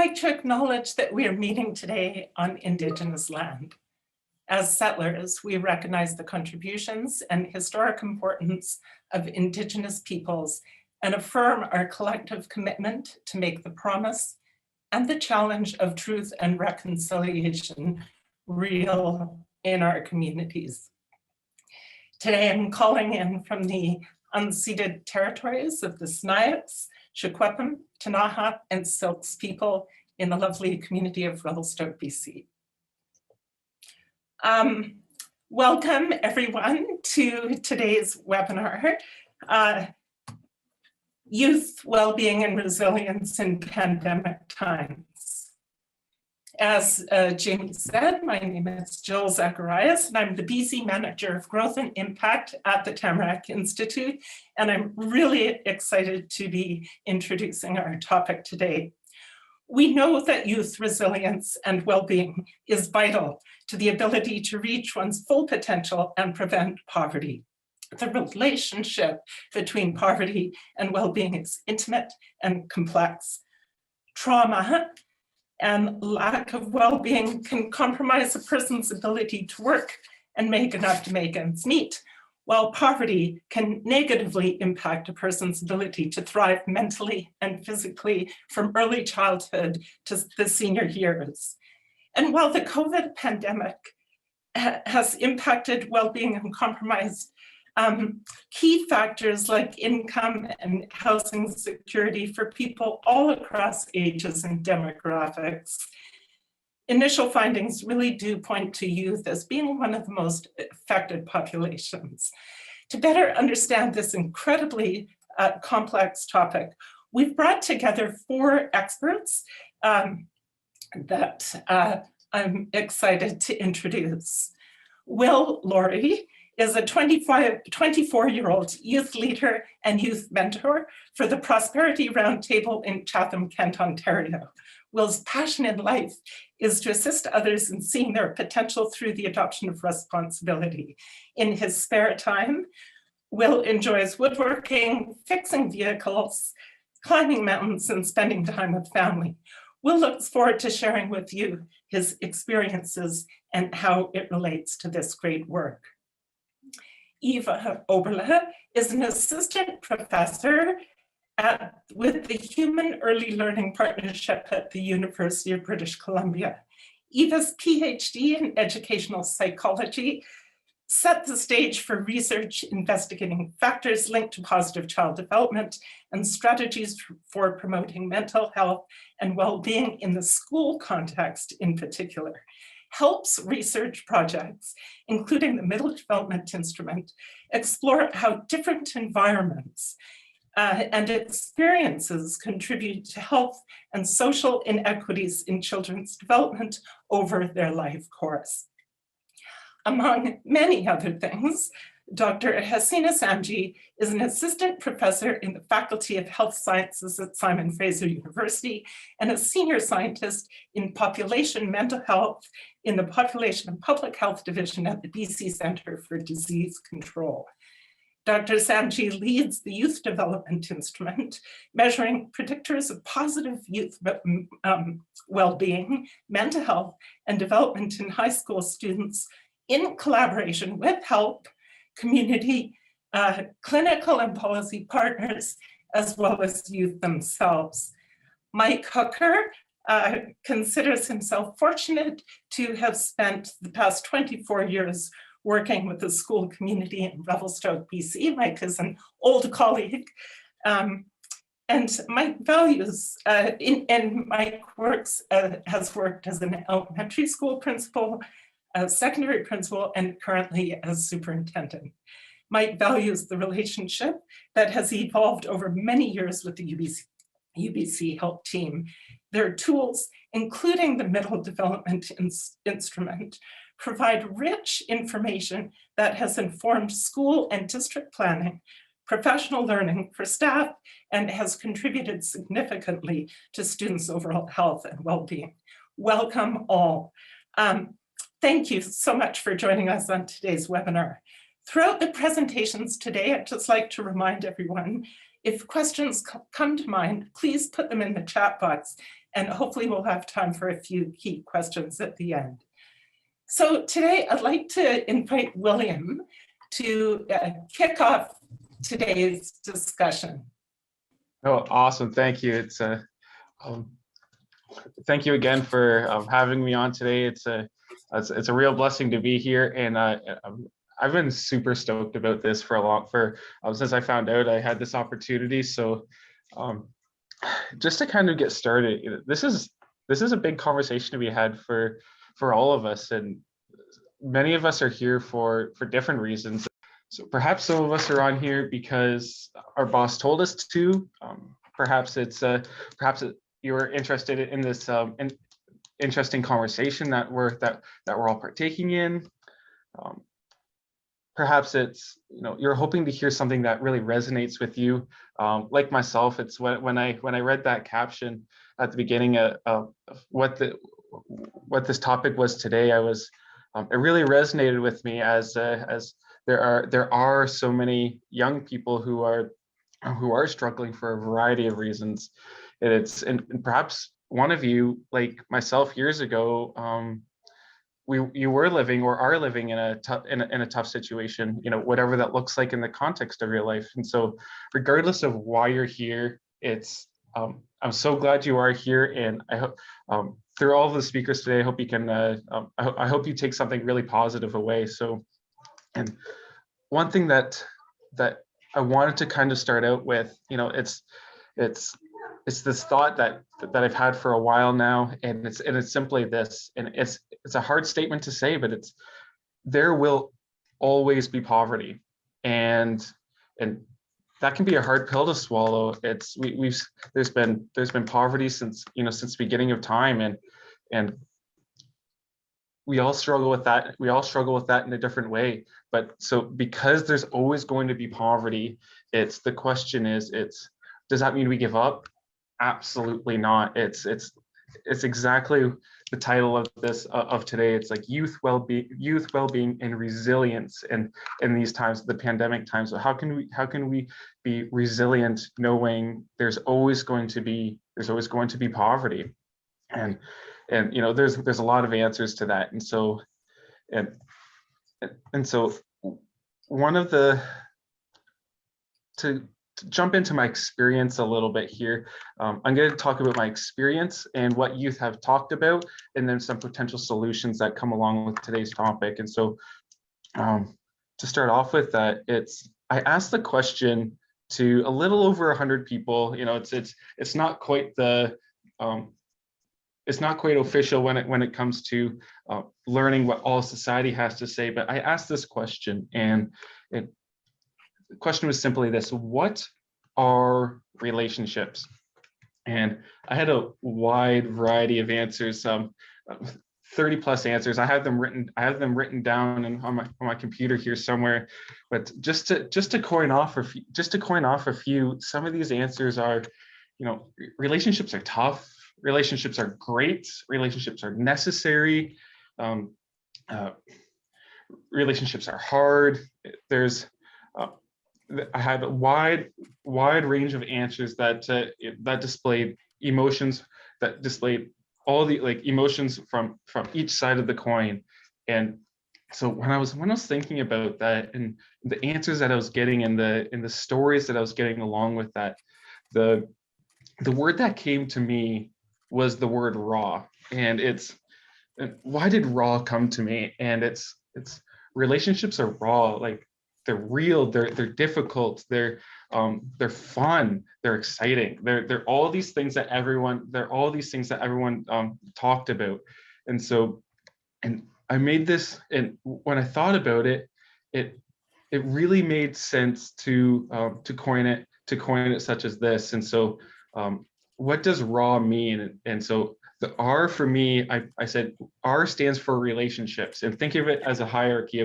like to acknowledge that we are meeting today on Indigenous land. As settlers, we recognize the contributions and historic importance of Indigenous peoples and affirm our collective commitment to make the promise and the challenge of truth and reconciliation real in our communities. Today, I'm calling in from the unceded territories of the Snayaks, Secwepemc, Ktunaxa, and Syilx people in the lovely community of Revelstoke, BC. Welcome everyone to today's webinar, Youth Wellbeing and Resilience in Pandemic Times. As Jamie said, my name is Jill Zacharias, and I'm the BC Manager of Growth and Impact at the Tamarack Institute, and I'm really excited to be introducing our topic today. We know that youth resilience and well-being is vital to the ability to reach one's full potential and prevent poverty. The relationship between poverty and well-being is intimate and complex. Trauma and lack of well-being can compromise a person's ability to work and make enough to make ends meet, while poverty can negatively impact a person's ability to thrive mentally and physically from early childhood to the senior years. And while the COVID pandemic has impacted well-being and compromised key factors like income and housing security for people all across ages and demographics, initial findings really do point to youth as being one of the most affected populations. To better understand this incredibly complex topic, we've brought together 4 experts that I'm excited to introduce. Laurie is a 24-year-old youth leader and youth mentor for the Prosperity Roundtable in Chatham, Kent, Ontario. Will's passion in life is to assist others in seeing their potential through the adoption of responsibility. In his spare time, Will enjoys woodworking, fixing vehicles, climbing mountains, and spending time with family. Will looks forward to sharing with you his experiences and how it relates to this great work. Eva Oberle is an assistant professor with the Human Early Learning Partnership at the University of British Columbia. Eva's PhD in educational psychology set the stage for research investigating factors linked to positive child development and strategies for promoting mental health and well-being in the school context in particular. Helps research projects, including the Middle Development Instrument, explore how different environments and experiences contribute to health and social inequities in children's development over their life course. Among many other things, Dr. Hasina Samji is an assistant professor in the Faculty of Health Sciences at Simon Fraser University and a senior scientist in population mental health in the Population and Public Health Division at the BC Centre for Disease Control. Dr. Samji leads the Youth Development Instrument, measuring predictors of positive youth well-being, mental health, and development in high school students in collaboration with HELP, community, clinical and policy partners, as well as youth themselves. Mike Hooker considers himself fortunate to have spent the past 24 years working with the school community in Revelstoke, BC. Mike is an old colleague. And Mike values, and Mike has worked as an elementary school principal, a secondary principal, and currently as superintendent. Mike values the relationship that has evolved over many years with the UBC Help team. Their tools, including the Middle Development Instrument, provide rich information that has informed school and district planning, professional learning for staff, and has contributed significantly to students' overall health and well-being. Welcome all. Thank you so much for joining us on today's webinar. Throughout the presentations today, I'd just like to remind everyone, if questions come to mind, please put them in the chat box. and hopefully we'll have time for a few key questions at the end. So today I'd like to invite William to kick off today's discussion. Oh, awesome. Thank you. Thank you again for having me on today. It's a real blessing to be here, and I've been super stoked about this since I found out I had this opportunity. So just to kind of get started, this is a big conversation to be had for all of us, and many of us are here for different reasons. So perhaps some of us are on here because our boss told us to. Perhaps you're interested in this interesting conversation that we're all partaking in. Perhaps it's you're hoping to hear something that really resonates with you. Like myself, it's when I read that caption at the beginning of what this topic was today, it really resonated with me as there are so many young people who are struggling for a variety of reasons, and perhaps one of you, like myself years ago, you were living or are living in a tough situation, whatever that looks like in the context of your life. And so regardless of why you're here, I'm so glad you are here, and I hope through all of the speakers today, I hope you can I hope you take something really positive away. So, and one thing that I wanted to kind of start out with, it's this thought that I've had for a while now, and it's simply this, and it's a hard statement to say, but there will always be poverty, and that can be a hard pill to swallow. There's been poverty since the beginning of time, and we all struggle with that. We all struggle with that in a different way. But so because there's always going to be poverty, the question is, does that mean we give up? Absolutely not. It's exactly the title of today. It's like youth well-being and resilience in these times, the pandemic times. So how can we be resilient knowing there's always going to be poverty? And there's a lot of answers to that. And so one of to jump into my experience a little bit here, I'm going to talk about my experience and what youth have talked about, and then some potential solutions that come along with today's topic. And so to start off with that, I asked the question to a little over 100 people. It's not quite it's not quite official when it comes to learning what all society has to say, but I asked this question, and the question was simply this: what are relationships? And I had a wide variety of answers, 30 plus answers. I have them written down and on my computer here somewhere. But just to coin off a few, some of these answers are, relationships are tough. Relationships are great. Relationships are necessary. Relationships are hard. I had a wide range of answers that displayed emotions, that displayed all the emotions from each side of the coin. And so when I was thinking about that, and the answers that I was getting, and the stories that I was getting along with that, the word that came to me was the word raw. And why did raw come to me? And it's relationships are raw. Like, they're real, they're difficult, they're fun, they're exciting, they're all these things that everyone talked about. And I made this, and when I thought about it, it really made sense to coin it such as this. And so what does raw mean? And so the R for me, I said R stands for relationships, and think of it as a hierarchy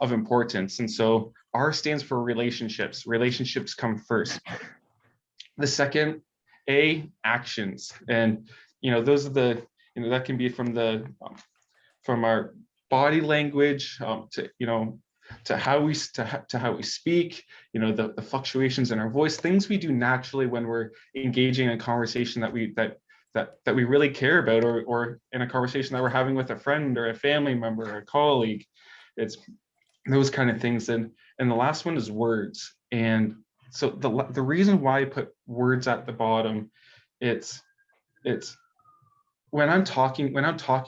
of importance. And so R stands for relationships. Relationships come first. The second, A, actions. And those are that can be from our body language to how we speak, the fluctuations in our voice, things we do naturally when we're engaging in a conversation that that we really care about, or in a conversation that we're having with a friend or a family member or a colleague. It's those kind of things. And the last one is words. And so the reason why I put words at the bottom, it's when I'm talking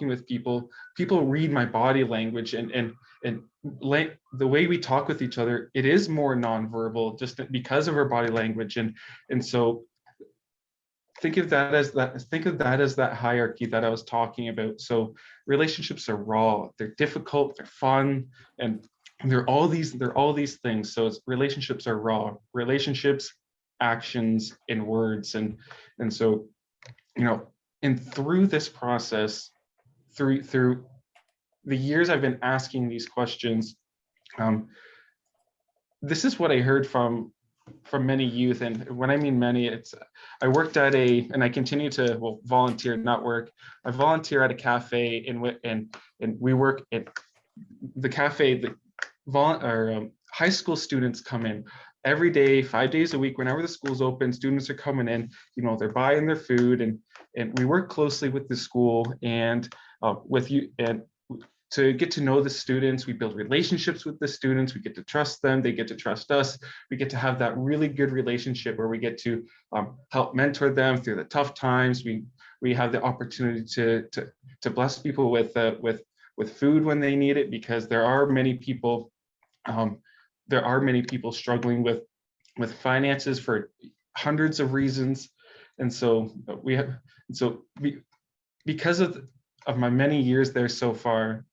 with people read my body language, and the way we talk with each other, it is more nonverbal just because of our body language. And so think of that as that hierarchy that I was talking about. So relationships are raw, they're difficult, they're fun, and they're all these things. So relationships are raw, relationships, actions, and words. And so, and through this process, through the years I've been asking these questions, this is what I heard from many youth. And when I mean many, I worked at and I continue to volunteer, not work. I volunteer at a cafe, and we work at the cafe. High school students come in every day, 5 days a week. Whenever the school's open, students are coming in. They're buying their food, and we work closely with the school and with you, and to get to know the students. We build relationships with the students. We get to trust them. They get to trust us. We get to have that really good relationship where we get to help mentor them through the tough times. We have the opportunity to bless people with food when they need it, because there are many people struggling with finances for hundreds of reasons. And so because of my many years there so far,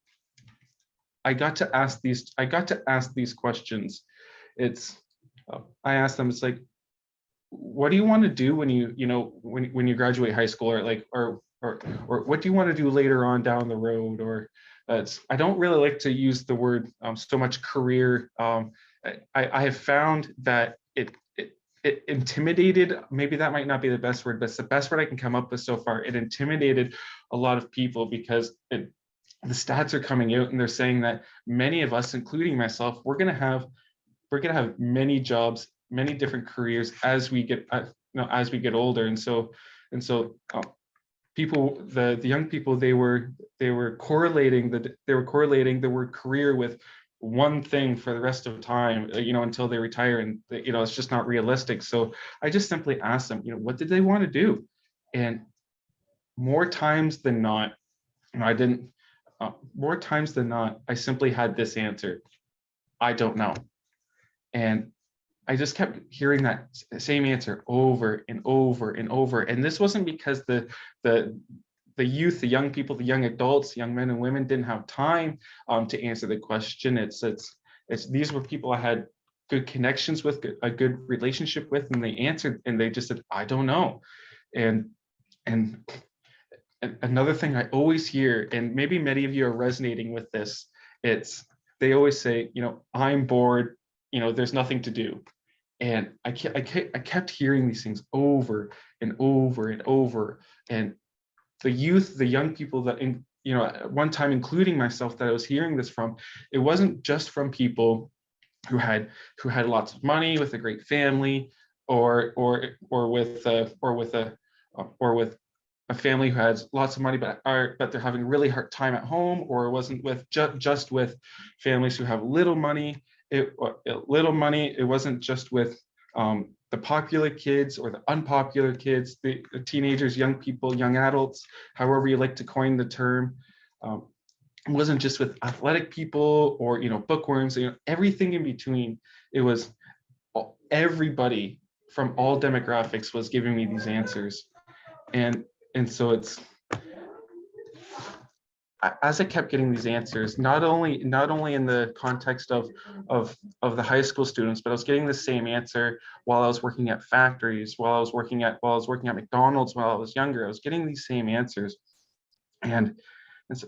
I got to ask these questions. I asked them, it's like, what do you want to do when you graduate high school, or what do you want to do later on down the road? Or I don't really like to use the word so much career. I have found that it intimidated, maybe that might not be the best word, but it's the best word I can come up with so far. It intimidated a lot of people, because the stats are coming out, and they're saying that many of us, including myself, we're going to have many jobs, many different careers as we get older. And so people, the young people, they were correlating the word career with one thing for the rest of time, until they retire, and it's just not realistic. So I just simply asked them, what did they want to do? And more times than not, I simply had this answer: I don't know. And I just kept hearing that same answer over and over and over. And this wasn't because the youth, the young people, the young adults, young men and women didn't have time to answer the question. It's these were people I had good connections with, a good relationship with, and they answered, and they just said, I don't know. And another thing I always hear, and maybe many of you are resonating with this, they always say, I'm bored, there's nothing to do. And I kept hearing these things over and over and over. And the youth, the young people that, at one time, including myself, that I was hearing this from, it wasn't just from people who had lots of money, with a great family, or with a family who has lots of money, but they're having a really hard time at home, or it wasn't with just with families who have little money. It wasn't just with the popular kids or the unpopular kids, the teenagers, young people, young adults, however you like to coin the term. It wasn't just with athletic people or bookworms, everything in between. It was everybody from all demographics was giving me these answers. And so as I kept getting these answers, not only in the context of the high school students, but I was getting the same answer while I was working at factories, while I was working at McDonald's while I was younger. I was getting these same answers, and so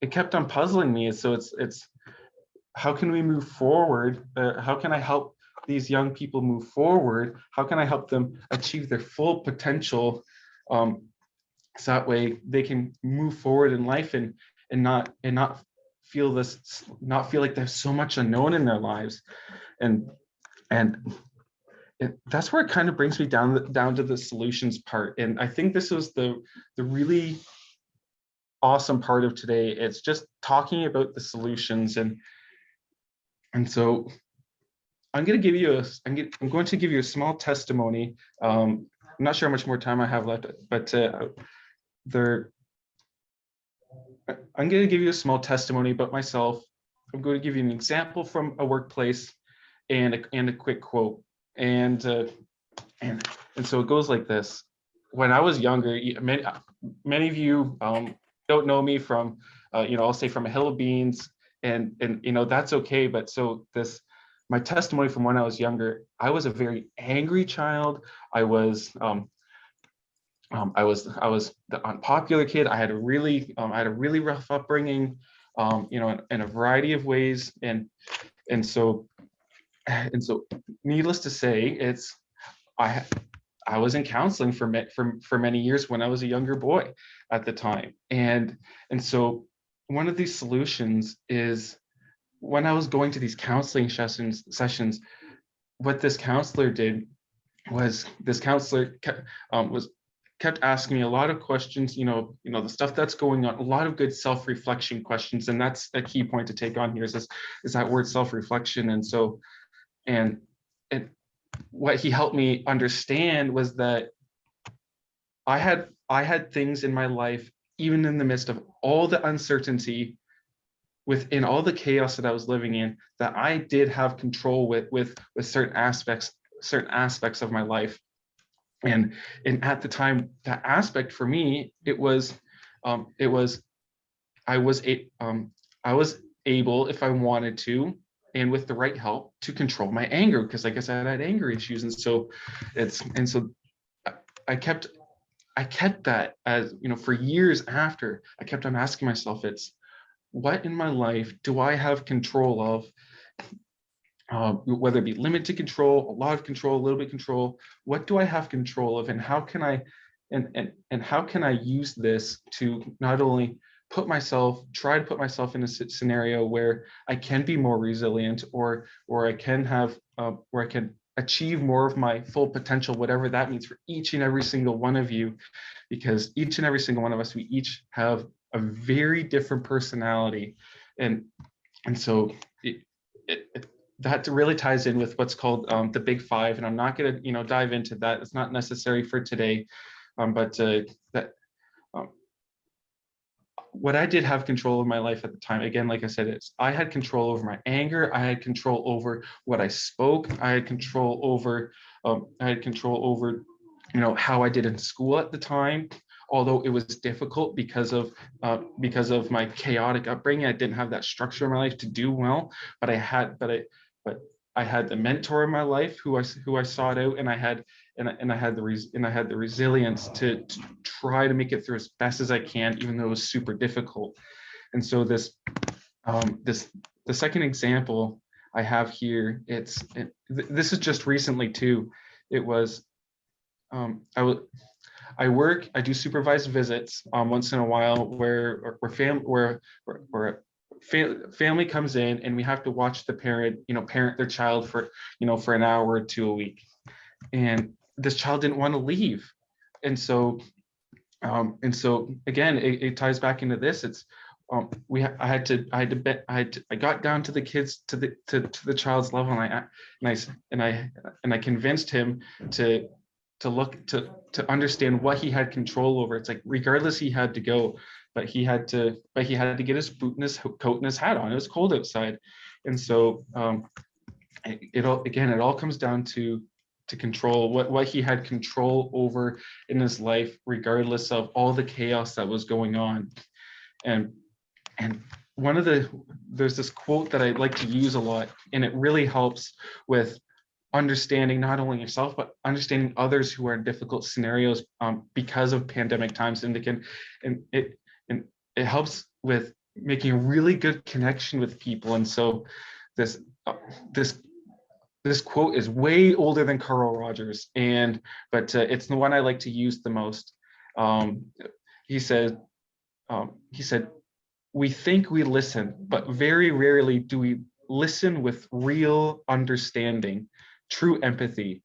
it kept on puzzling me. So it's how can we move forward? How can I help these young people move forward? How can I help them achieve their full potential? So that way they can move forward in life and not feel like there's so much unknown in their lives. And that's where it kind of brings me down to the solutions part. And I think this was the really awesome part of today. It's just talking about the solutions. And so I'm going to give you a small testimony. I'm not sure how much more time I have left, but I'm going to give you a small testimony about myself. I'm going to give you an example from a workplace and a quick quote. And so it goes like this. When I was younger, many of you don't know me from, I'll say from a hill of beans, and that's okay. But so my testimony from when I was younger, I was a very angry child. I was the unpopular kid. I had a really rough upbringing, in a variety of ways, and so needless to say, I was in counseling for many years when I was a younger boy at the time, and so one of these solutions is when I was going to these counseling sessions, what this counselor did was kept asking me a lot of questions, the stuff that's going on, a lot of good self-reflection questions. And that's a key point to take on here is that word self-reflection. And so, and what he helped me understand was that I had things in my life, even in the midst of all the uncertainty, within all the chaos that I was living in, that I did have control with certain aspects of my life. And at the time, that aspect for me, I was able, if I wanted to, and with the right help, to control my anger, because like I said, I had anger issues. And so I kept that, as for years after. I kept on asking myself, it's what in my life do I have control of? Whether it be limited control, a lot of control, a little bit control, what do I have control of, and how can I use this to not only try to put myself in a scenario where I can be more resilient, or I can achieve more of my full potential, whatever that means for each and every single one of you, because each and every single one of us, we each have a very different personality, and so that really ties in with what's called the Big Five, and I'm not going to dive into that. It's not necessary for today, but what I did have control of my life at the time, again, like I said, I had control over my anger. I had control over what I spoke. I had control over how I did in school at the time. Although it was difficult because of my chaotic upbringing, I didn't have that structure in my life to do well. But I had the mentor in my life who I sought out, and I had the resilience to try to make it through as best as I can, even though it was super difficult. And so the second example I have here, this is just recently too. It was I do supervised visits once in a while where family comes in, and we have to watch the parent their child for an hour or two a week. And this child didn't want to leave. And so again, it ties back into this. It's I got down to the kids, to the child's level, and I convinced him to understand what he had control over. It's like, regardless, he had to go, but he had to get his boot and his coat and his hat on. It was cold outside. And so it all comes down to control, what he had control over in his life, regardless of all the chaos that was going on. And there's this quote that I like to use a lot, and it really helps with understanding not only yourself, but understanding others who are in difficult scenarios because of pandemic times. And it helps with making a really good connection with people. And so this quote is way older than Carl Rogers, but it's the one I like to use the most. He said, "We think we listen, but very rarely do we listen with real understanding, true empathy.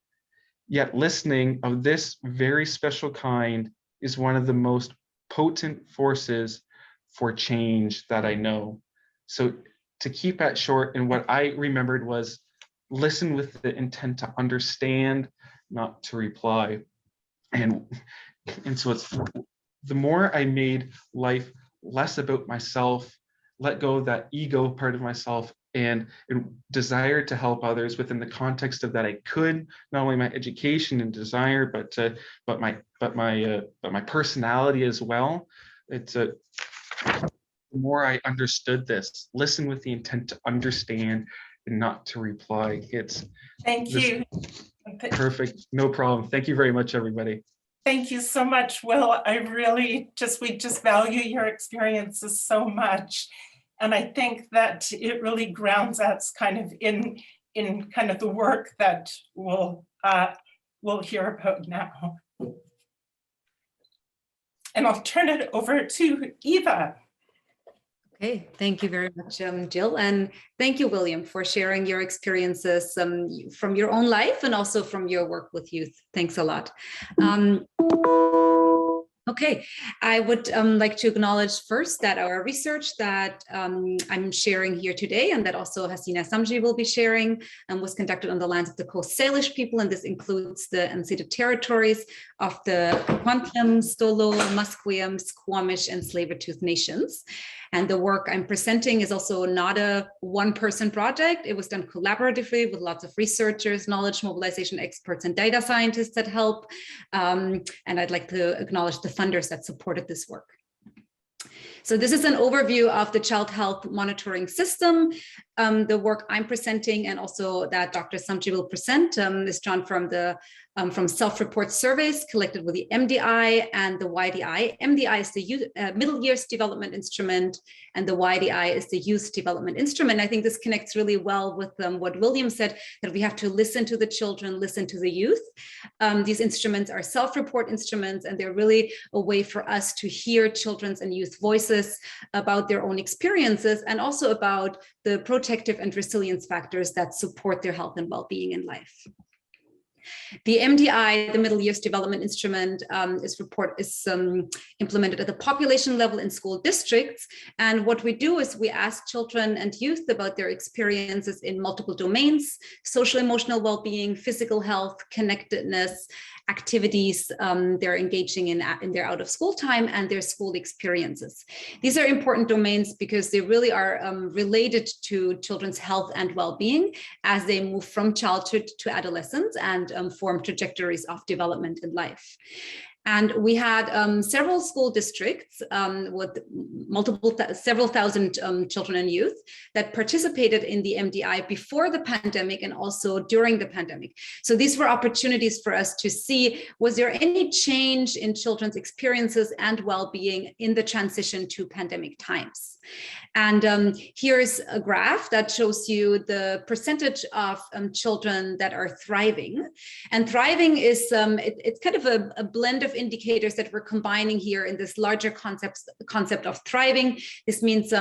Yet listening of this very special kind is one of the most potent forces for change that I know. So to keep that short, and what I remembered was listen with the intent to understand, not to reply. And so it's the more I made life less about myself, let go of that ego part of myself, and desire to help others within the context of that I could, not only my education and desire, but my personality as well. It's the more I understood this, listen with the intent to understand and not to reply. It's Thank you. perfect. No problem. Thank you very much, everybody. Thank you so much, Will. We just value your experiences so much. And I think that it really grounds us kind of in kind of the work that we'll hear about now. And I'll turn it over to Eva. Okay, thank you very much, Jill. And thank you, William, for sharing your experiences from your own life and also from your work with youth. Thanks a lot. Okay, I would like to acknowledge first that our research that I'm sharing here today, and that also Hasina Samji will be sharing, was conducted on the lands of the Coast Salish people, and this includes the unceded territories of the Kwantlen, Stolo, Musqueam, Squamish, and Tsleil-Waututh nations. And the work I'm presenting is also not a one-person project. It was done collaboratively with lots of researchers, knowledge mobilization experts, and data scientists that help. And I'd like to acknowledge the funders that supported this work. So this is an overview of the child health monitoring system. The work I'm presenting and also that Dr. Samji will present is drawn from self-report surveys collected with the MDI and the YDI. MDI is the Middle Years Development Instrument, and the YDI is the Youth Development Instrument. I think this connects really well with what William said, that we have to listen to the children, listen to the youth. These instruments are self-report instruments, and they're really a way for us to hear children's and youth voices about their own experiences, and also about the protective and resilience factors that support their health and well-being in life. The MDI, the Middle Years Development Instrument, is implemented at the population level in school districts. And what we do is we ask children and youth about their experiences in multiple domains: social emotional well-being, physical health, connectedness, activities they're engaging in their out of school time, and their school experiences. These are important domains because they really are related to children's health and well-being as they move from childhood to adolescence and form trajectories of development in life. And we had several school districts with several thousand children and youth that participated in the MDI before the pandemic and also during the pandemic. So these were opportunities for us to see, was there any change in children's experiences and well-being in the transition to pandemic times? And here's a graph that shows you the percentage of children that are thriving. And thriving is, it's kind of a blend of indicators that we're combining here in this larger concept of thriving. This means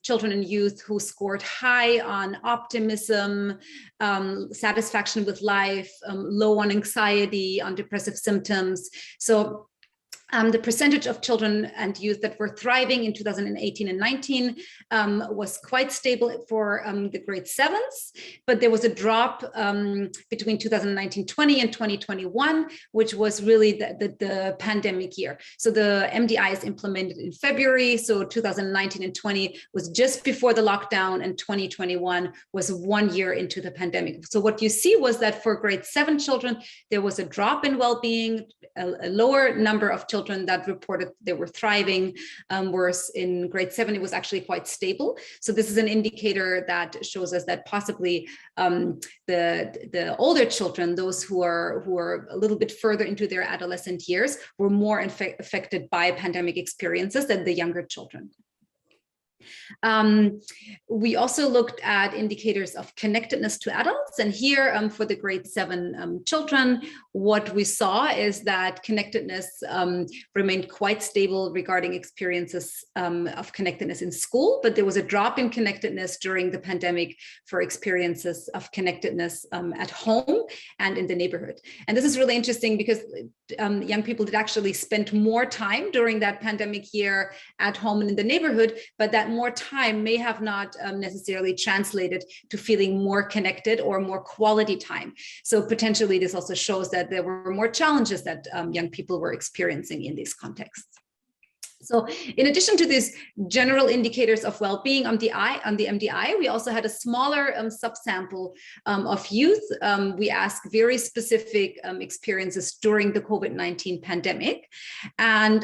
children and youth who scored high on optimism, satisfaction with life, low on anxiety, on depressive symptoms. So the percentage of children and youth that were thriving in 2018 and 19 was quite stable for the grade 7s, but there was a drop between 2019-20 and 2021, which was really the pandemic year. So the MDI is implemented in February, so 2019 and 20 was just before the lockdown, and 2021 was 1 year into the pandemic. So what you see was that for grade 7 children, there was a drop in well-being, a lower number of children that reported they were thriving, whereas in grade 7 it was actually quite stable. So this is an indicator that shows us that possibly the older children, those who are a little bit further into their adolescent years, were more affected by pandemic experiences than the younger children. We also looked at indicators of connectedness to adults. And here for the grade 7 children, what we saw is that connectedness remained quite stable regarding experiences of connectedness in school, but there was a drop in connectedness during the pandemic for experiences of connectedness at home and in the neighborhood. And this is really interesting because young people did actually spend more time during that pandemic year at home and in the neighborhood, but that more time may have not necessarily translated to feeling more connected or more quality time. So potentially this also shows that there were more challenges that young people were experiencing in these contexts. So in addition to these general indicators of well-being on the MDI, we also had a smaller subsample of youth. We asked very specific experiences during the COVID-19 pandemic. And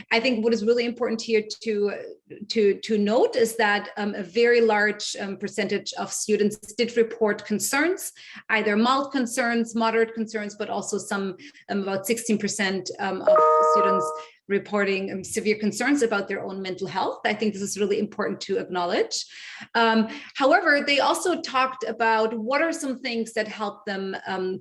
I think what is really important here to note is that a very large percentage of students did report concerns, either mild concerns, moderate concerns, but also some about 16% of students reporting severe concerns about their own mental health. I think this is really important to acknowledge. However, they also talked about what are some things that help them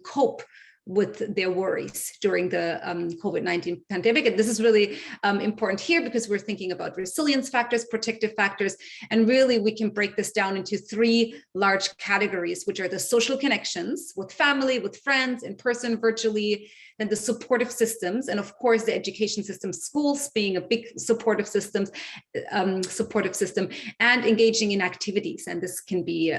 cope with their worries during the COVID-19 pandemic. And this is really important here because we're thinking about resilience factors, protective factors, and really we can break this down into 3 large categories, which are the social connections with family, with friends, in person, virtually, then the supportive systems, and of course the education system, schools being a big supportive system, and engaging in activities. And this can be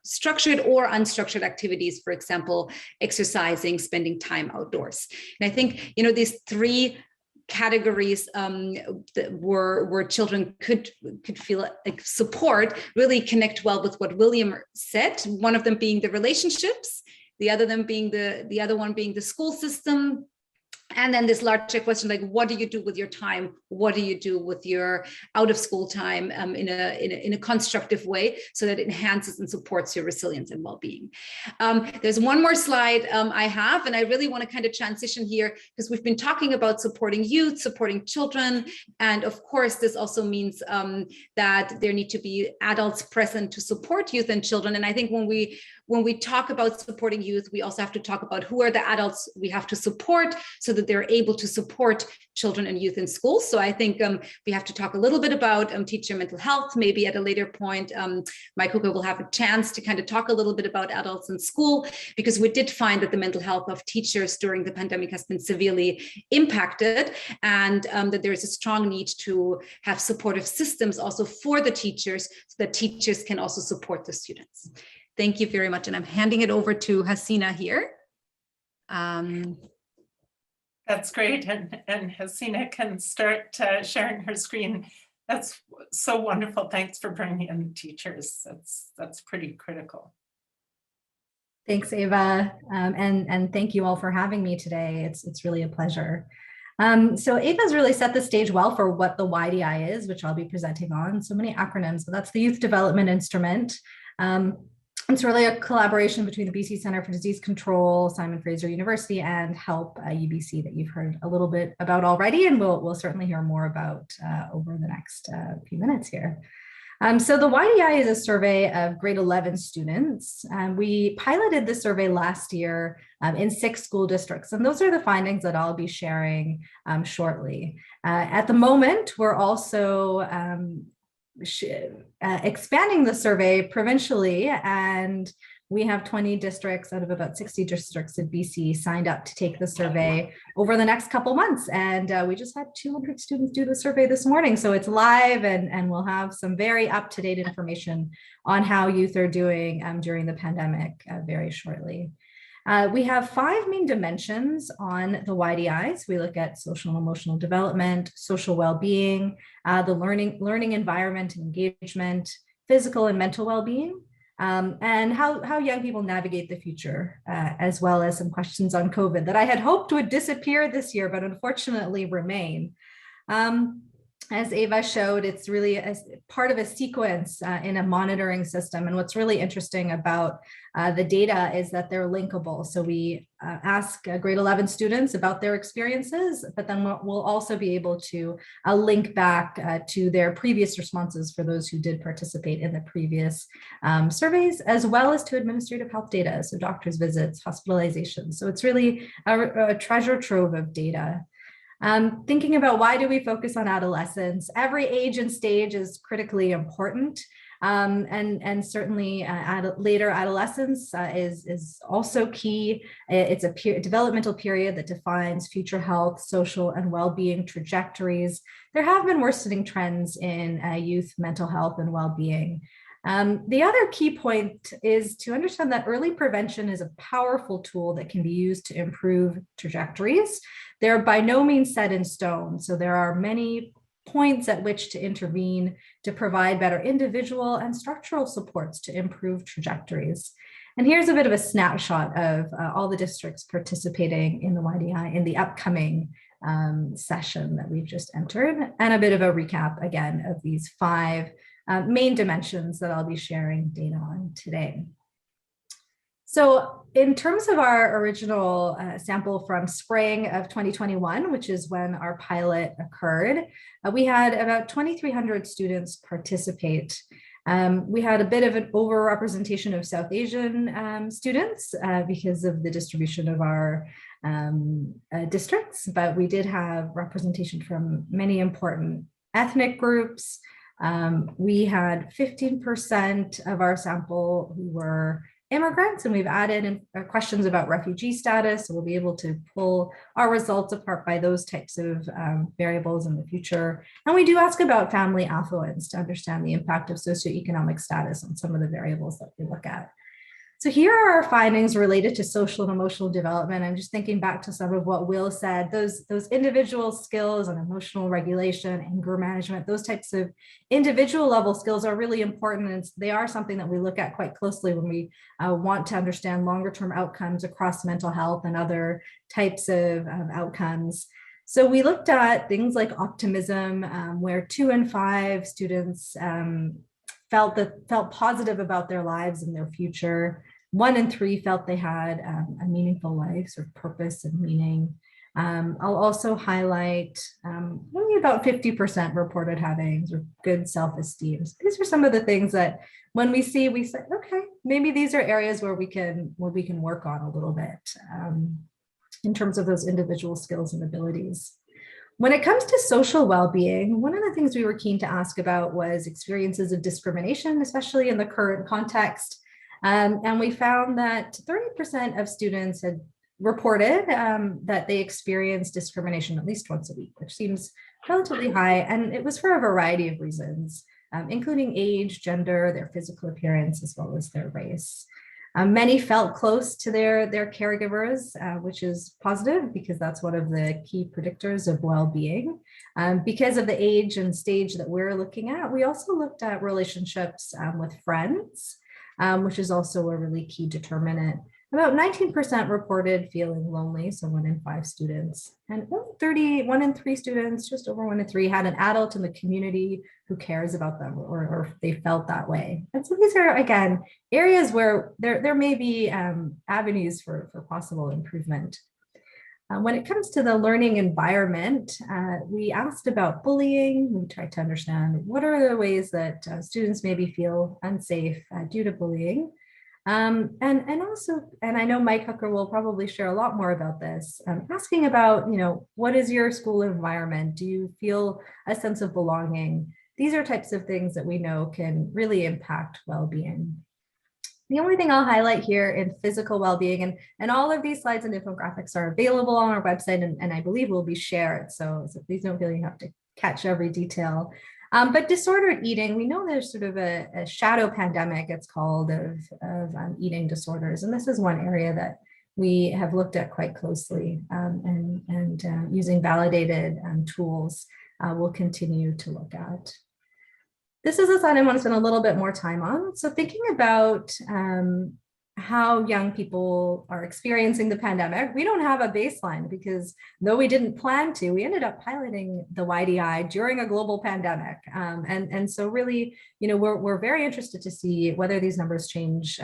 structured or unstructured activities, for example, exercising, spending time outdoors. And I think, these 3 categories where children could feel like support really connect well with what William said. One of them being the relationships, the other one being the school system. And then this larger question, like, what do you do with your time? What do you do with your out of school time in a constructive way so that it enhances and supports your resilience and well-being? There's one more slide I have, and I really want to kind of transition here because we've been talking about supporting youth, supporting children. And of course, this also means that there need to be adults present to support youth and children. And I think when we talk about supporting youth, we also have to talk about who are the adults we have to support so that they're able to support children and youth in schools. So I think we have to talk a little bit about teacher mental health. Maybe at a later point, Mike Hooker will have a chance to kind of talk a little bit about adults in school, because we did find that the mental health of teachers during the pandemic has been severely impacted, and that there is a strong need to have supportive systems also for the teachers so that teachers can also support the students. Thank you very much. And I'm handing it over to Hasina here. That's great. And Hasina can start sharing her screen. That's so wonderful. Thanks for bringing in teachers. That's pretty critical. Thanks, Ava. And thank you all for having me today. It's really a pleasure. So Ava's really set the stage well for what the YDI is, which I'll be presenting on. So many acronyms, but that's the Youth Development Instrument. It's really a collaboration between the BC Centre for Disease Control, Simon Fraser University, and HELP UBC that you've heard a little bit about already, and we'll certainly hear more about over the next few minutes here. So the YDI is a survey of grade 11 students. We piloted the survey last year in 6 school districts, and those are the findings that I'll be sharing shortly. At the moment, we're also expanding the survey provincially, and we have 20 districts out of about 60 districts in BC signed up to take the survey over the next couple months. And we just had 200 students do the survey this morning. So it's live, and we'll have some very up-to-date information on how youth are doing during the pandemic very shortly. We have 5 main dimensions on the YDIs. We look at social and emotional development, social well-being, the learning environment and engagement, physical and mental well-being, and how young people navigate the future, as well as some questions on COVID that I had hoped would disappear this year, but unfortunately remain. as Ava showed, it's really a part of a sequence in a monitoring system. And what's really interesting about the data is that they're linkable. So we ask grade 11 students about their experiences, but then we'll also be able to link back to their previous responses for those who did participate in the previous surveys, as well as to administrative health data, so doctor's visits, hospitalizations. So it's really a treasure trove of data. Thinking about why do we focus on adolescence? Every age and stage is critically important. And certainly later adolescence is also key. It's a developmental period that defines future health, social, and well-being trajectories. There have been worsening trends in youth mental health and well-being. The other key point is to understand that early prevention is a powerful tool that can be used to improve trajectories. They're by no means set in stone, so there are many points at which to intervene to provide better individual and structural supports to improve trajectories. And here's a bit of a snapshot of all the districts participating in the YDI in the upcoming session that we've just entered, and a bit of a recap again of these 5 main dimensions that I'll be sharing data on today. So in terms of our original sample from spring of 2021, which is when our pilot occurred, we had about 2,300 students participate. We had a bit of an overrepresentation of South Asian students because of the distribution of our districts, but we did have representation from many important ethnic groups. We had 15% of our sample who were immigrants, and we've added in questions about refugee status. So we'll be able to pull our results apart by those types of variables in the future. And we do ask about family affluence to understand the impact of socioeconomic status on some of the variables that we look at. So here are our findings related to social and emotional development. I'm just thinking back to some of what Will said, those individual skills on emotional regulation, anger management, those types of individual level skills are really important. And they are something that we look at quite closely when we want to understand longer term outcomes across mental health and other types of outcomes. So we looked at things like optimism, where 2 in 5 students felt positive about their lives and their future. 1 in 3 felt they had a meaningful life, or purpose and meaning. I'll also highlight only about 50% reported having sort of good self-esteem. So these are some of the things that when we say, okay, maybe these are areas where we can work on a little bit in terms of those individual skills and abilities. When it comes to social well-being, one of the things we were keen to ask about was experiences of discrimination, especially in the current context. And we found that 30% of students had reported that they experienced discrimination at least once a week, which seems relatively high. And it was for a variety of reasons, including age, gender, their physical appearance, as well as their race. Many felt close to their caregivers, which is positive because that's one of the key predictors of well-being. Because of the age and stage that we're looking at, we also looked at relationships with friends, which is also a really key determinant. About 19% reported feeling lonely, so 1 in 5 students. And 1 in 3 students, just over 1 in 3, had an adult in the community who cares about them or they felt that way. And so these are, again, areas where there may be avenues for possible improvement. When it comes to the learning environment, we asked about bullying. We tried to understand what are the ways that students maybe feel unsafe due to bullying. And I know Mike Hooker will probably share a lot more about this, asking about, what is your school environment? Do you feel a sense of belonging? These are types of things that we know can really impact well-being. The only thing I'll highlight here in physical well-being, and all of these slides and infographics are available on our website and I believe will be shared. So please don't feel you have to catch every detail. But disordered eating, we know there's sort of a shadow pandemic, it's called, of eating disorders. And this is one area that we have looked at quite closely and using validated tools we'll continue to look at. This is a slide I want to spend a little bit more time on. So thinking about how young people are experiencing the pandemic. We don't have a baseline because though we didn't plan to, we ended up piloting the YDI during a global pandemic. And so really, we're very interested to see whether these numbers change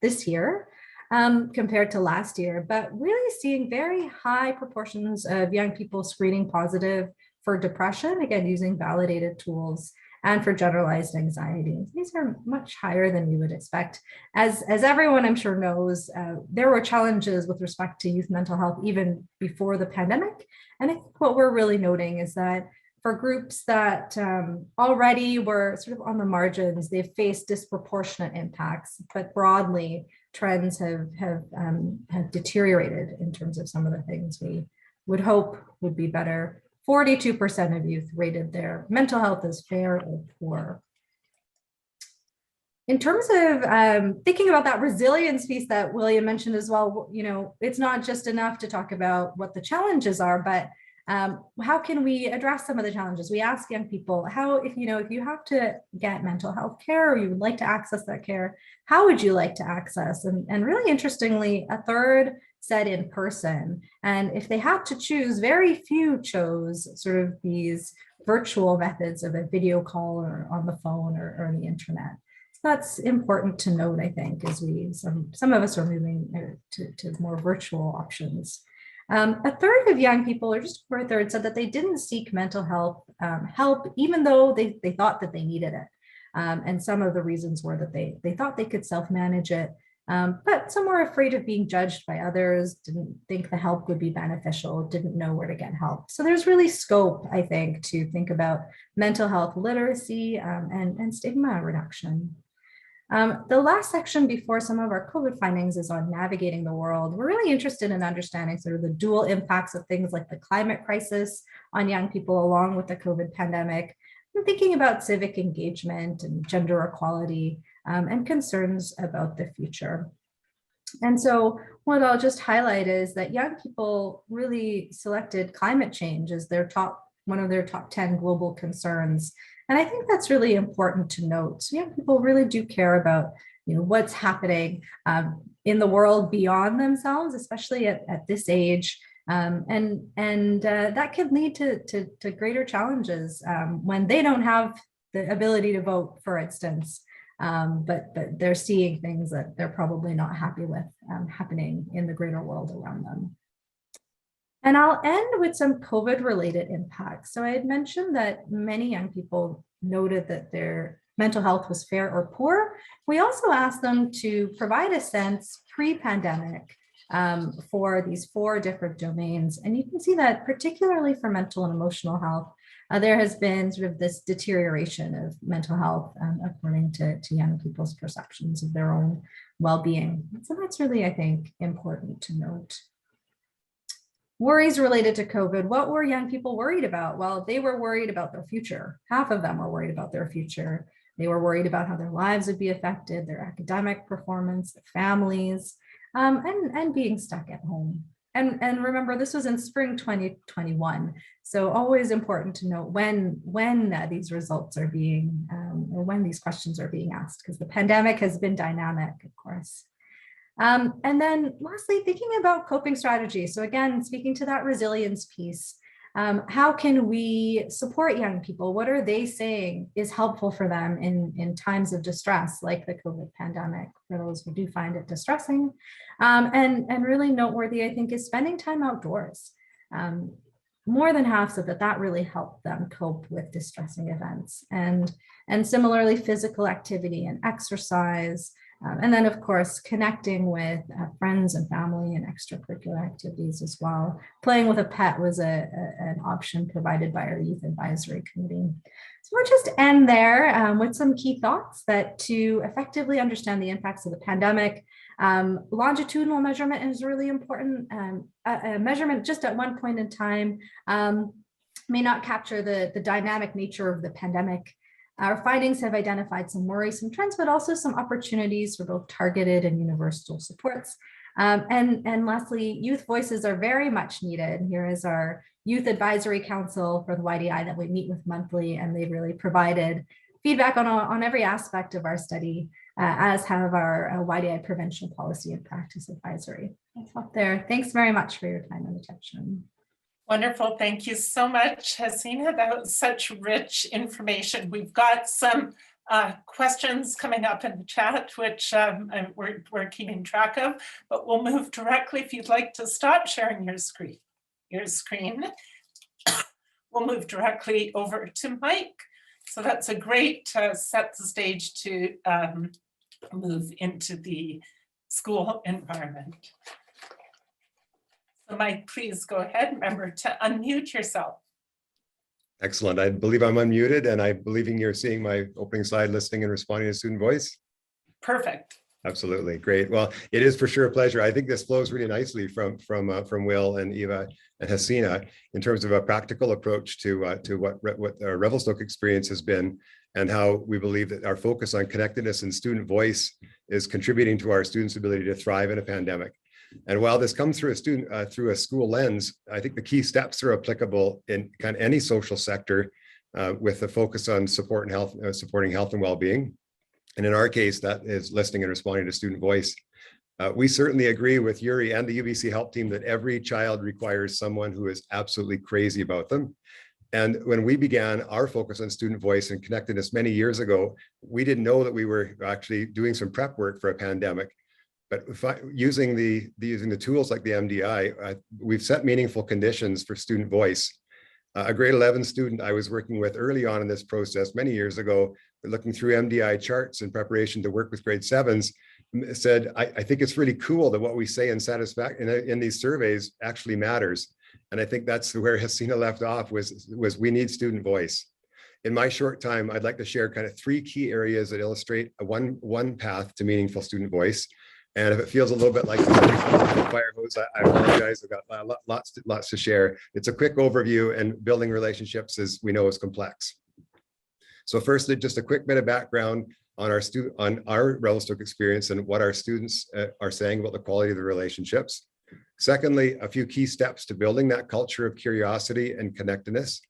this year compared to last year, but really seeing very high proportions of young people screening positive for depression, again, using validated tools, and for generalized anxiety. These are much higher than we would expect. As everyone I'm sure knows, there were challenges with respect to youth mental health even before the pandemic. And I think what we're really noting is that for groups that already were sort of on the margins, they've faced disproportionate impacts, but broadly trends have deteriorated in terms of some of the things we would hope would be better. 42% of youth rated their mental health as fair or poor. In terms of thinking about that resilience piece that William mentioned as well, it's not just enough to talk about what the challenges are, but how can we address some of the challenges? We ask young people, if you have to get mental health care or you would like to access that care, how would you like to access? And really interestingly, a third said in person. And if they had to choose, very few chose sort of these virtual methods of a video call or on the phone or on the internet. So that's important to note, I think, as some of us are moving to more virtual options. A third of young people, or just over a third, said that they didn't seek mental health help, even though they thought that they needed it. And some of the reasons were that they thought they could self-manage it, but some were afraid of being judged by others, didn't think the help would be beneficial, didn't know where to get help. So there's really scope, I think, to think about mental health literacy and stigma reduction. The last section before some of our COVID findings is on navigating the world. We're really interested in understanding sort of the dual impacts of things like the climate crisis on young people along with the COVID pandemic, and thinking about civic engagement and gender equality and concerns about the future. And so what I'll just highlight is that young people really selected climate change as one of their top 10 global concerns. And I think that's really important to note. So young people really do care about what's happening in the world beyond themselves, especially at this age. And that can lead to greater challenges when they don't have the ability to vote, for instance. But they're seeing things that they're probably not happy with happening in the greater world around them. And I'll end with some COVID-related impacts. So I had mentioned that many young people noted that their mental health was fair or poor. We also asked them to provide a sense pre-pandemic for these 4 different domains. And you can see that particularly for mental and emotional health, there has been sort of this deterioration of mental health according to young people's perceptions of their own well-being. So that's really, I think, important to note. Worries related to COVID. What were young people worried about? Well, they were worried about their future. Half of them were worried about their future. They were worried about how their lives would be affected, their academic performance, their families, and being stuck at home. And remember, this was in spring 2021. So always important to note when these results are being, or when these questions are being asked, because the pandemic has been dynamic, of course. And then lastly, thinking about coping strategies. So again, speaking to that resilience piece, how can we support young people? What are they saying is helpful for them in times of distress, like the COVID pandemic, for those who do find it distressing? And really noteworthy, I think, is spending time outdoors. More than half said that really helped them cope with distressing events. And similarly, physical activity and exercise, and then, of course, connecting with friends and family and extracurricular activities as well. Playing with a pet was an option provided by our youth advisory committee. So we'll just end there with some key thoughts that to effectively understand the impacts of the pandemic, longitudinal measurement is really important. A measurement just at one point in time may not capture the dynamic nature of the pandemic. Our findings have identified some worrisome trends, but also some opportunities for both targeted and universal supports. And lastly, youth voices are very much needed. Here is our Youth Advisory Council for the YDI that we meet with monthly, and they've really provided feedback on every aspect of our study, as have our YDI Prevention Policy and Practice Advisory. I'll stop there. Thanks very much for your time and attention. Wonderful. Thank you so much, Hasina. That was such rich information. We've got some questions coming up in the chat, which we're keeping track of, but we'll move directly. If you'd like to stop sharing your screen, we'll move directly over to Mike. So that's a great set the stage to move into the school environment. So Mike, please go ahead. Remember to unmute yourself. Excellent. I believe I'm unmuted, and I believe you're seeing my opening slide, listening and responding to student voice. Perfect. Absolutely. Great. Well, it is for sure a pleasure. I think this flows really nicely from Will and Eva and Hasina in terms of a practical approach to what our Revelstoke experience has been, and how we believe that our focus on connectedness and student voice is contributing to our students' ability to thrive in a pandemic. And while this comes through through a school lens, I think the key steps are applicable in kind of any social sector, with a focus on supporting health and well-being. And in our case, that is listening and responding to student voice. We certainly agree with Yuri and the UBC Help Team that every child requires someone who is absolutely crazy about them. And when we began our focus on student voice and connectedness many years ago, we didn't know that we were actually doing some prep work for a pandemic. But using the tools like the MDI, we've set meaningful conditions for student voice. A grade 11 student I was working with early on in this process many years ago, looking through MDI charts in preparation to work with grade 7s, said, I think it's really cool that what we say in these surveys actually matters. And I think that's where Hasina left off, was we need student voice. In my short time, I'd like to share kind of 3 key areas that illustrate one path to meaningful student voice. And if it feels a little bit like a fire hose, I apologize. I've got lots to share. It's a quick overview, and building relationships, as we know, is complex. So firstly, just a quick bit of background on our Revelstoke experience and what our students are saying about the quality of the relationships. Secondly, a few key steps to building that culture of curiosity and connectedness.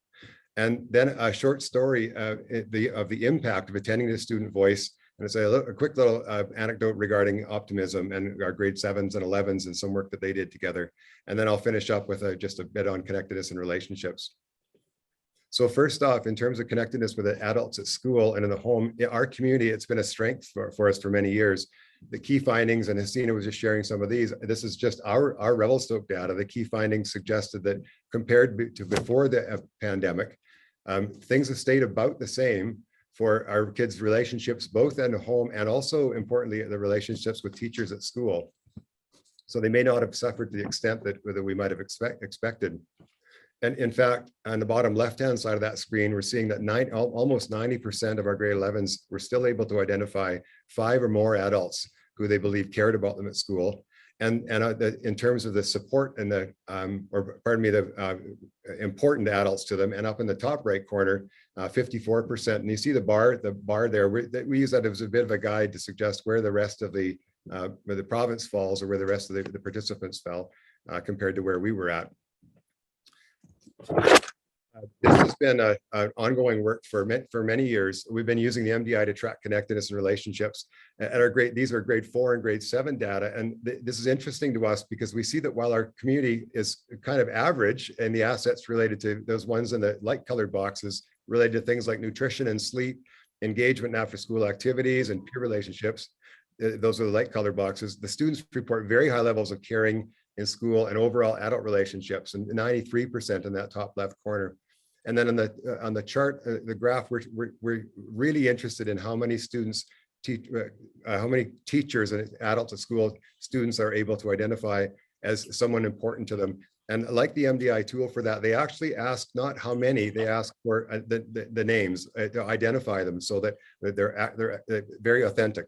And then a short story of the impact of attending the student voice. And it's a quick little anecdote regarding optimism and our grade 7s and 11s and some work that they did together. And then I'll finish up with just a bit on connectedness and relationships. So first off, in terms of connectedness with the adults at school and in the home, in our community, it's been a strength for us for many years. The key findings, and Hasina was just sharing some of these, this is just our Revelstoke data. The key findings suggested that compared to before the pandemic, things have stayed about the same for our kids' relationships, both in the home and also, importantly, the relationships with teachers at school. So they may not have suffered to the extent that we might have expected. And in fact, on the bottom left-hand side of that screen, we're seeing that almost 90% of our grade 11s were still able to identify 5 or more adults who they believe cared about them at school. And in terms of the support and the important adults to them, and up in the top right corner, 54%. And you see the bar there. We use that as a bit of a guide to suggest where the rest of where the province falls, or where the rest of the participants fell compared to where we were at. This has been an ongoing work for many years. We've been using the MDI to track connectedness and relationships. These are grade 4 and grade 7 data. And this is interesting to us because we see that while our community is kind of average in the assets related to those ones in the light colored boxes, related to things like nutrition and sleep, engagement in after school activities, and peer relationships, those are the light colored boxes, the students report very high levels of caring in school and overall adult relationships, and 93% in that top left corner. And then on the chart, the graph, we're really interested in how many students, how many teachers and adults at school students are able to identify as someone important to them. And like the MDI tool for that, they actually ask not how many, they ask for the names to identify them, so that they're very authentic.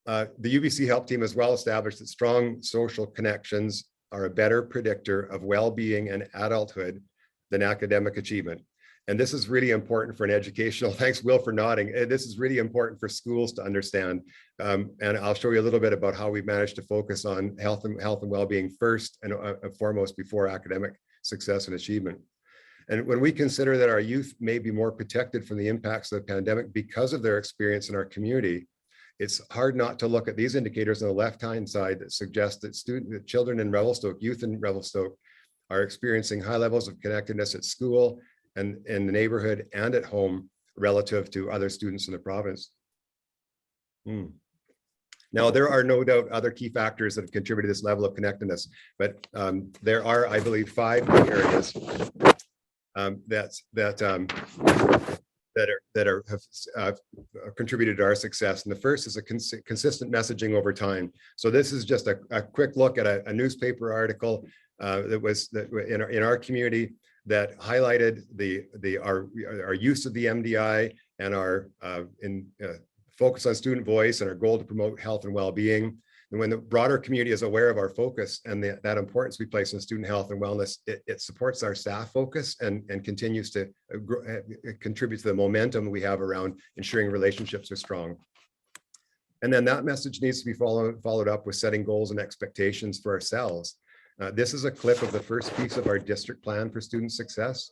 The UBC Help Team has well established that strong social connections are a better predictor of well-being and adulthood than academic achievement. And this is really important for an educational, thanks Will for nodding, this is really important for schools to understand. And I'll show you a little bit about how we've managed to focus on health and well-being first and foremost before academic success and achievement. And when we consider that our youth may be more protected from the impacts of the pandemic because of their experience in our community, it's hard not to look at these indicators on the left-hand side that suggest that children in Revelstoke, youth in Revelstoke, are experiencing high levels of connectedness at school and in the neighborhood and at home relative to other students in the province. Now, there are no doubt other key factors that have contributed to this level of connectedness, but there are, I believe, 5 key areas that have contributed to our success. And the first is a consistent messaging over time. So this is just a quick look at a newspaper article that in our community that highlighted our use of the MDI and our focus on student voice and our goal to promote health and well-being. And when the broader community is aware of our focus and that importance we place on student health and wellness, it supports our staff focus and continues to contribute to the momentum we have around ensuring relationships are strong. And then that message needs to be followed up with setting goals and expectations for ourselves. This is a clip of the first piece of our district plan for student success.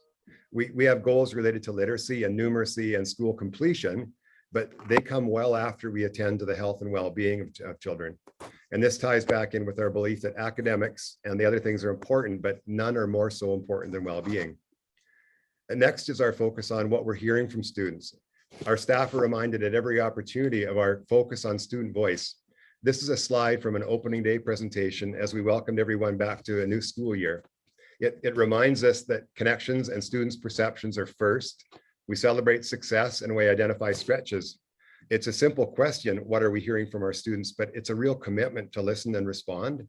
We have goals related to literacy and numeracy and school completion, but they come well after we attend to the health and well-being of children. And this ties back in with our belief that academics and the other things are important, but none are more so important than well-being. And next is our focus on what we're hearing from students. Our staff are reminded at every opportunity of our focus on student voice. This is a slide from an opening day presentation as we welcomed everyone back to a new school year. It reminds us that connections and students' perceptions are first. We celebrate success and we identify stretches. It's a simple question, what are we hearing from our students? But it's a real commitment to listen and respond.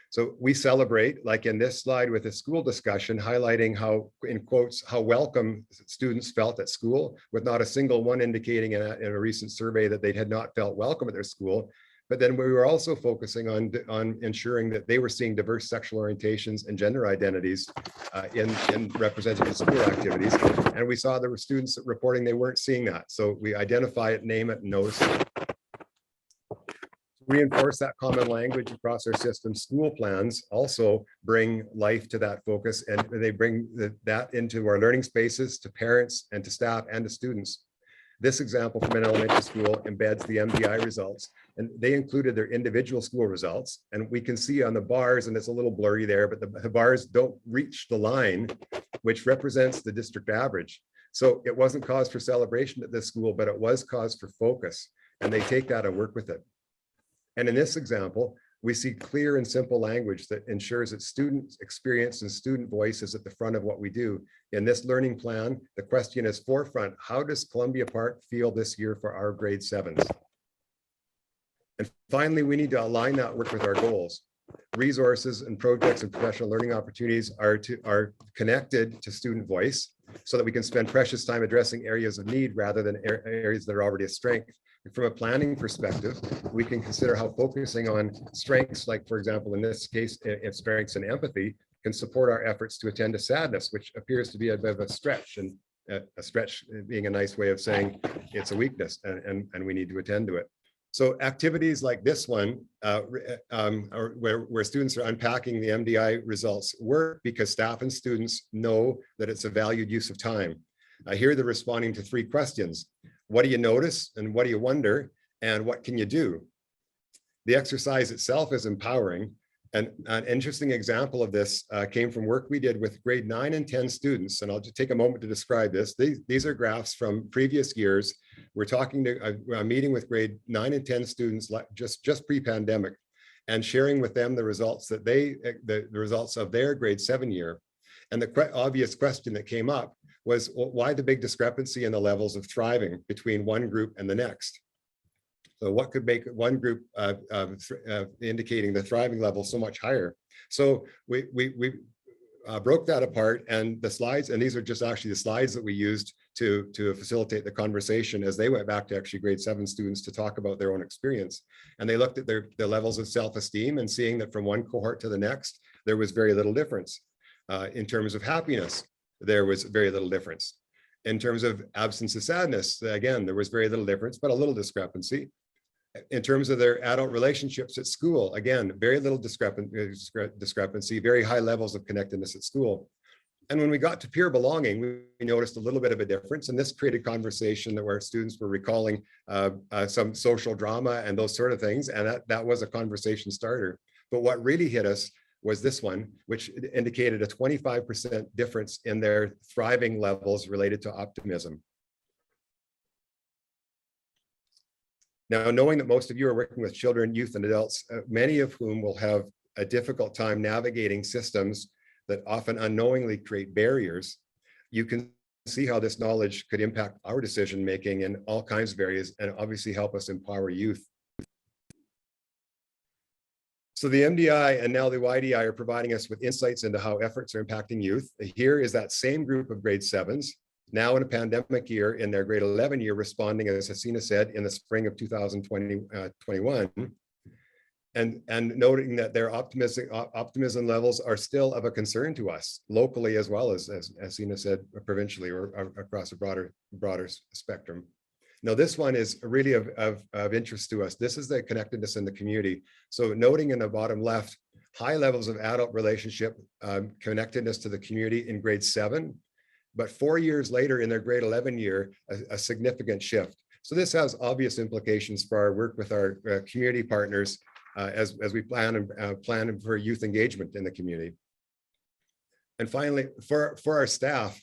So we celebrate, like in this slide with a school discussion, highlighting how, in quotes, how welcome students felt at school, with not a single one indicating in a recent survey that they had not felt welcome at their school. But then we were also focusing on ensuring that they were seeing diverse sexual orientations and gender identities in represented in school activities. And we saw there were students reporting they weren't seeing that. So we identify it, name it, and notice it. Reinforce that common language across our system. School plans also bring life to that focus, and they bring that into our learning spaces, to parents and to staff and to students. This example from an elementary school embeds the MDI results, and they included their individual school results. And we can see on the bars, and it's a little blurry there, but the bars don't reach the line, which represents the district average. So it wasn't cause for celebration at this school, but it was cause for focus, and they take that and work with it. And in this example, we see clear and simple language that ensures that student experience and student voice is at the front of what we do. In this learning plan, the question is forefront, how does Columbia Park feel this year for our grade 7s? And finally, we need to align that work with our goals. Resources and projects and professional learning opportunities are connected to student voice so that we can spend precious time addressing areas of need rather than areas that are already a strength. From a planning perspective, we can consider how focusing on strengths, like for example, in this case, if strengths and empathy, can support our efforts to attend to sadness, which appears to be a bit of a stretch, and a stretch being a nice way of saying it's a weakness and we need to attend to it. So activities like this one, where students are unpacking the MDI results, work because staff and students know that it's a valued use of time. Here they're responding to 3 questions. What do you notice, and what do you wonder, and what can you do? The exercise itself is empowering, and an interesting example of this came from work we did with grade 9 and 10 students, and I'll just take a moment to describe this. These are graphs from previous years. We're talking to a meeting with grade 9 and 10 students just pre-pandemic, and sharing with them the results that the results of their grade 7 year. And the obvious question that came up was, well, why the big discrepancy in the levels of thriving between one group and the next? So what could make one group indicating the thriving level so much higher? So we broke that apart, and the slides, and these are just actually the slides that we used to facilitate the conversation as they went back to actually grade 7 students to talk about their own experience. And they looked at their levels of self-esteem, and seeing that from one cohort to the next, there was very little difference. In terms of happiness, there was very little difference. In terms of absence of sadness, again, there was very little difference, but a little discrepancy. In terms of their adult relationships at school, again, very little discrepancy, very high levels of connectedness at school. And when we got to peer belonging, we noticed a little bit of a difference, and this created conversation that where students were recalling some social drama and those sort of things, and that was a conversation starter. But what really hit us was this one, which indicated a 25% difference in their thriving levels related to optimism. Now, knowing that most of you are working with children, youth, and adults, many of whom will have a difficult time navigating systems that often unknowingly create barriers, you can see how this knowledge could impact our decision-making in all kinds of areas and obviously help us empower youth. So the MDI and now the YDI are providing us with insights into how efforts are impacting youth. Here is that same group of grade 7s, now in a pandemic year, in their grade 11 year, responding, as Hasina said, in the spring of 2021. And noting that their optimism levels are still of a concern to us, locally as well as Hasina said, provincially or across a broader spectrum. Now, this one is really of interest to us. This is the connectedness in the community. So noting in the bottom left, high levels of adult relationship connectedness to the community in grade 7, but 4 years later in their grade 11 year, a significant shift. So this has obvious implications for our work with our community partners as we plan for youth engagement in the community. And finally, for our staff,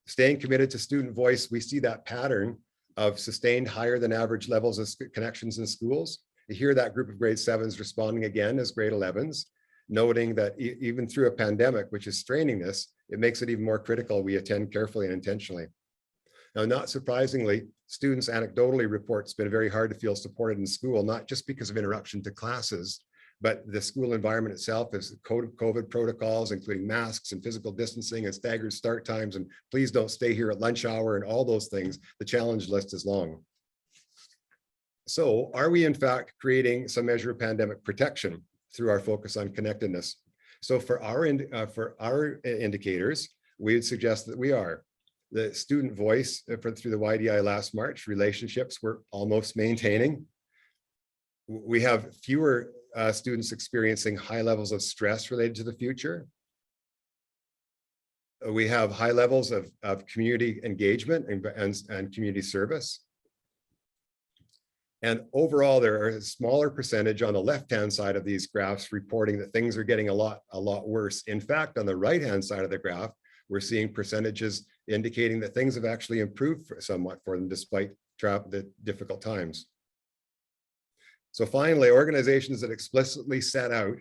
staying committed to student voice, we see that pattern of sustained higher than average levels of connections in schools. You hear that group of grade 7s responding again as grade 11s, noting that even through a pandemic, which is straining this, it makes it even more critical we attend carefully and intentionally. Now, not surprisingly, students anecdotally report it's been very hard to feel supported in school, not just because of interruption to classes, but the school environment itself is COVID protocols, including masks and physical distancing and staggered start times, and please don't stay here at lunch hour and all those things. The challenge list is long. So are we in fact creating some measure of pandemic protection through our focus on connectedness? So for our indicators, we would suggest that we are. The student voice through the YDI last March, relationships we're almost maintaining. We have fewer students experiencing high levels of stress related to the future. We have high levels of community engagement and community service. And overall, there are a smaller percentage on the left-hand side of these graphs reporting that things are getting a lot worse. In fact, on the right-hand side of the graph, we're seeing percentages indicating that things have actually improved somewhat for them despite the difficult times. So finally, organizations that explicitly set out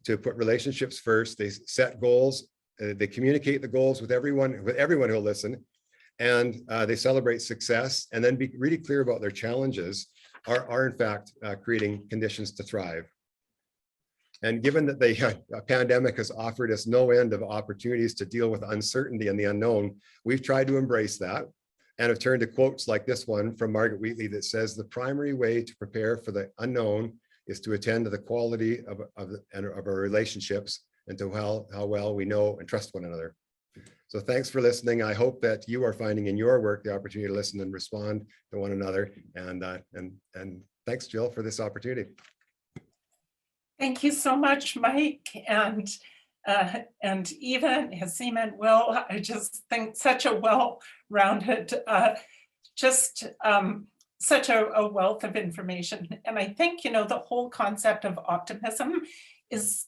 to put relationships first, they set goals, they communicate the goals with everyone who'll listen, and they celebrate success and then be really clear about their challenges are in fact creating conditions to thrive. And given that the pandemic has offered us no end of opportunities to deal with uncertainty and the unknown, we've tried to embrace that and have turned to quotes like this one from Margaret Wheatley that says, the primary way to prepare for the unknown is to attend to the quality of our relationships and to how well we know and trust one another. So thanks for listening. I hope that you are finding in your work the opportunity to listen and respond to one another. And thanks, Jill, for this opportunity. Thank you so much, Mike, and Eva and Hasina and Will. I just think such a well-rounded, such a wealth of information. And I think, the whole concept of optimism is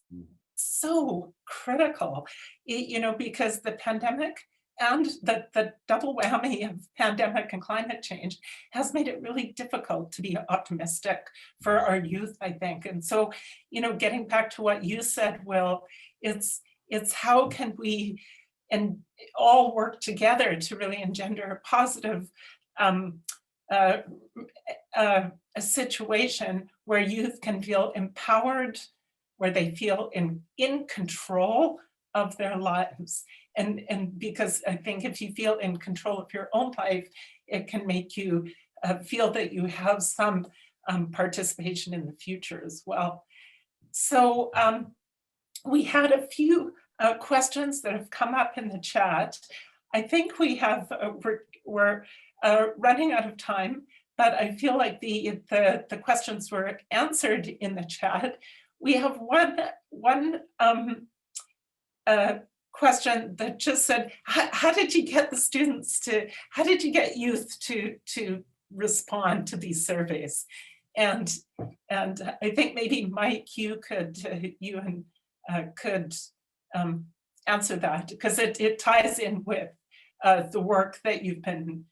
so critical, because the pandemic and the double whammy of pandemic and climate change has made it really difficult to be optimistic for our youth, I think. And so, getting back to what you said, Will, it's how can we all work together to really engender a positive a situation where youth can feel empowered, where they feel in control of their lives. And because I think if you feel in control of your own life, it can make you feel that you have some participation in the future as well. So we had a few questions that have come up in the chat. I think we have, we're running out of time, but I feel like the questions were answered in the chat. We have one question that just said, how did you get the students to, how did you get youth to respond to these surveys? And I think maybe Mike, you could answer that, because it ties in with the work that you've been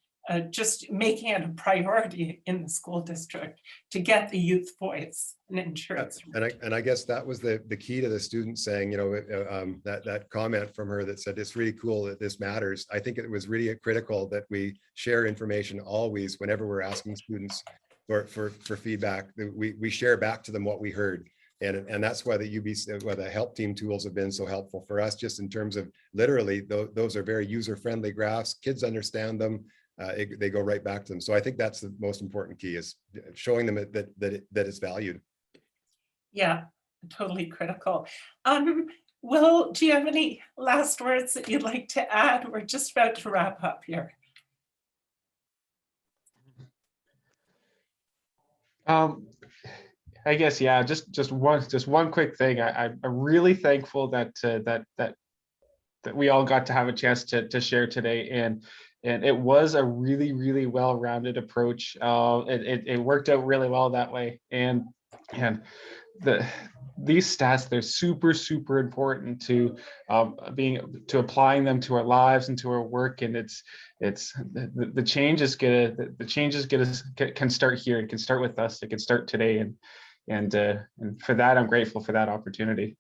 just making it a priority in the school district to get the youth voice and ensure it's. And I guess that was the key to the students saying, you know, that comment from her that said, it's really cool that this matters. I think it was really critical that we share information always whenever we're asking students for feedback. We share back to them what we heard. And that's why the help team tools have been so helpful for us, just in terms of literally, those are very user-friendly graphs. Kids understand them. They go right back to them. So I think that's the most important key, is showing them that it's valued. Yeah, totally critical. Will, do you have any last words that you'd like to add? We're just about to wrap up here. I guess, yeah, just one quick thing. I'm really thankful that we all got to have a chance to share today, and it was a really well-rounded approach. It worked out really well that way, and these stats, they're super important to applying them to our lives and to our work, and the change is can start here. It can start with us. It can start today, and for that, I'm grateful for that opportunity.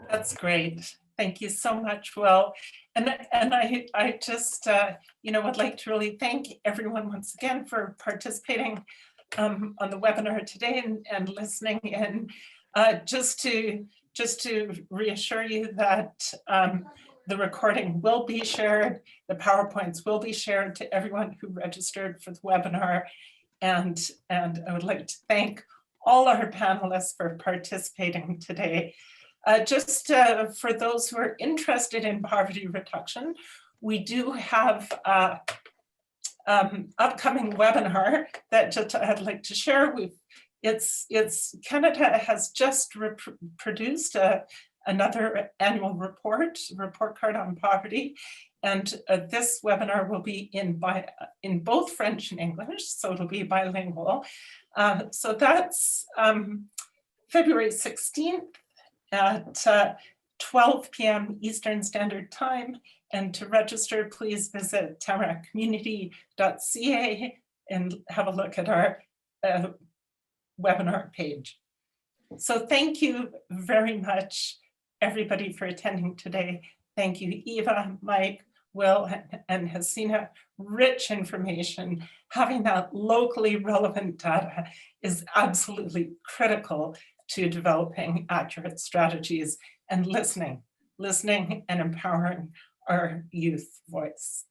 That's great. Thank you so much, Will. And I just would like to really thank everyone once again for participating on the webinar today and listening in. Just to reassure you that the recording will be shared, the PowerPoints will be shared to everyone who registered for the webinar. And I would like to thank all our panelists for participating today. Just for those who are interested in poverty reduction, we do have upcoming webinar that I'd like to share. Canada has just produced another annual report card on poverty, and this webinar will be in both French and English, so it'll be bilingual. So that's February 16th at 12 p.m. Eastern Standard Time. And to register, please visit tamarackcommunity.ca and have a look at our webinar page. So thank you very much, everybody, for attending today. Thank you, Eva, Mike, Will, and Hasina. Rich information. Having that locally relevant data is absolutely critical to developing accurate strategies and listening and empowering our youth voice.